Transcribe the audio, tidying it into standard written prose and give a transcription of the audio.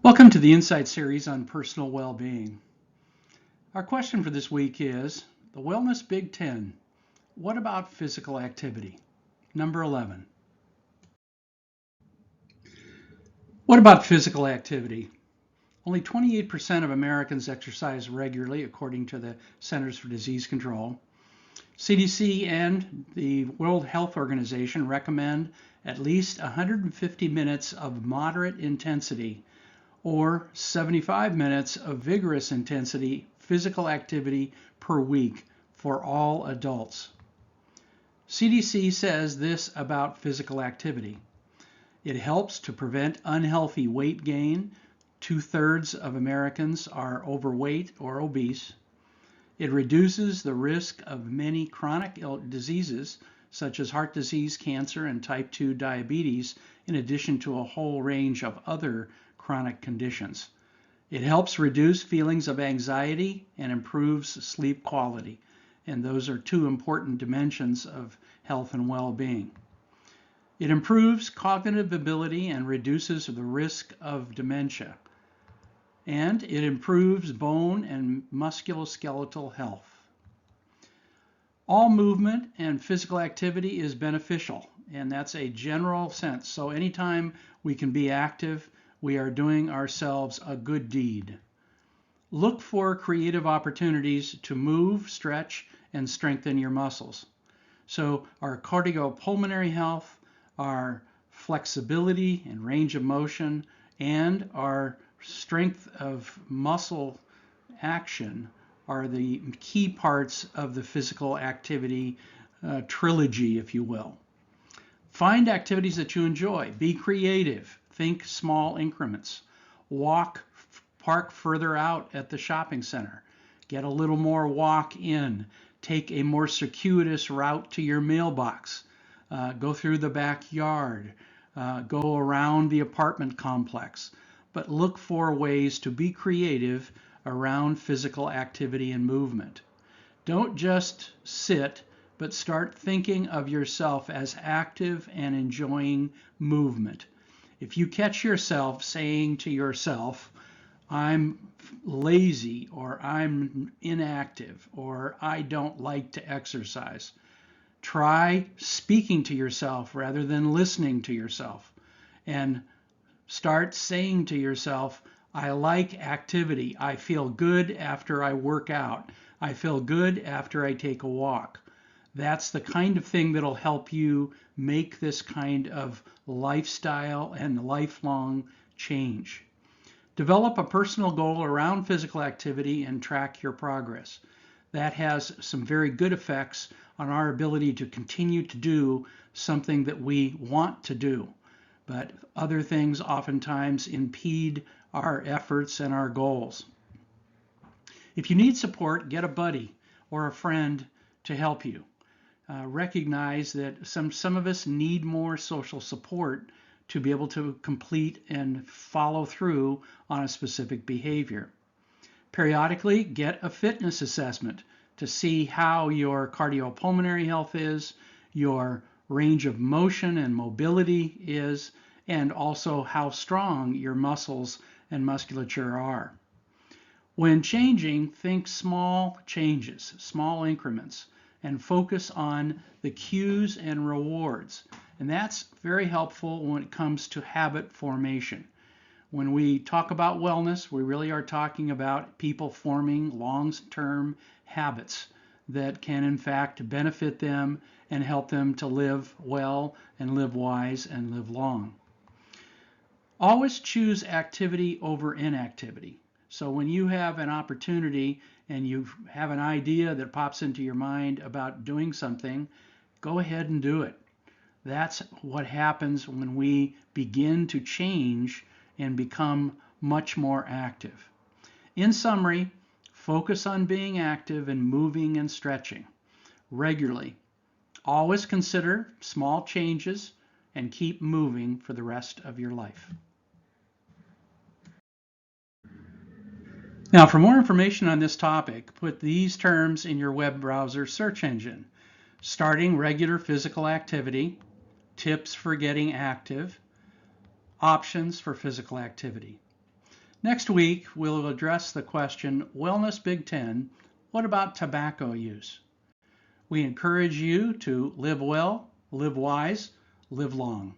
Welcome to the Insight series on personal well-being. Our question for this week is the Wellness Big Ten. What about physical activity? Number 11. What about physical activity? Only 28% of Americans exercise regularly, according to the Centers for Disease Control. CDC and the World Health Organization recommend at least 150 minutes of moderate intensity or 75 minutes of vigorous intensity physical activity per week for all adults. CDC says this about physical activity. It helps to prevent unhealthy weight gain. 2/3 of Americans are overweight or obese. It reduces the risk of many chronic diseases such as heart disease, cancer, and type 2 diabetes, in addition to a whole range of other chronic conditions. It helps reduce feelings of anxiety and improves sleep quality. And those are two important dimensions of health and well-being. It improves cognitive ability and reduces the risk of dementia. And it improves bone and musculoskeletal health. All movement and physical activity is beneficial, and that's a general sense. So anytime we can be active, we are doing ourselves a good deed. Look for creative opportunities to move, stretch, and strengthen your muscles. So our cardiopulmonary health, our flexibility and range of motion, and our strength of muscle action are the key parts of the physical activity trilogy, if you will. Find activities that you enjoy. Be creative. Think small increments. Park further out at the shopping center. Get a little more walk in. Take a more circuitous route to your mailbox. Go through the backyard. Go around the apartment complex. But look for ways to be creative around physical activity and movement. Don't just sit, but start thinking of yourself as active and enjoying movement. If you catch yourself saying to yourself, I'm lazy, or I'm inactive, or I don't like to exercise, try speaking to yourself rather than listening to yourself, and start saying to yourself, I like activity. I feel good after I work out. I feel good after I take a walk. That's the kind of thing that'll help you make this kind of lifestyle and lifelong change. Develop a personal goal around physical activity and track your progress. That has some very good effects on our ability to continue to do something that we want to do. But other things oftentimes impede our efforts and our goals. If you need support, get a buddy or a friend to help you. Recognize that some of us need more social support to be able to complete and follow through on a specific behavior. Periodically, get a fitness assessment to see how your cardiopulmonary health is, your range of motion and mobility is, and also how strong your muscles and musculature are. When changing, think small changes, small increments, and focus on the cues and rewards. And that's very helpful when it comes to habit formation. When we talk about wellness, we really are talking about people forming long-term habits that can in fact benefit them and help them to live well and live wise and live long. Always choose activity over inactivity. So when you have an opportunity and you have an idea that pops into your mind about doing something, go ahead and do it. That's what happens when we begin to change and become much more active. In summary, focus on being active and moving and stretching regularly. Always consider small changes and keep moving for the rest of your life. Now, for more information on this topic, put these terms in your web browser search engine: starting regular physical activity, tips for getting active, options for physical activity. Next week, we'll address the question, Wellness Big Ten, what about tobacco use? We encourage you to live well, live wise, live long.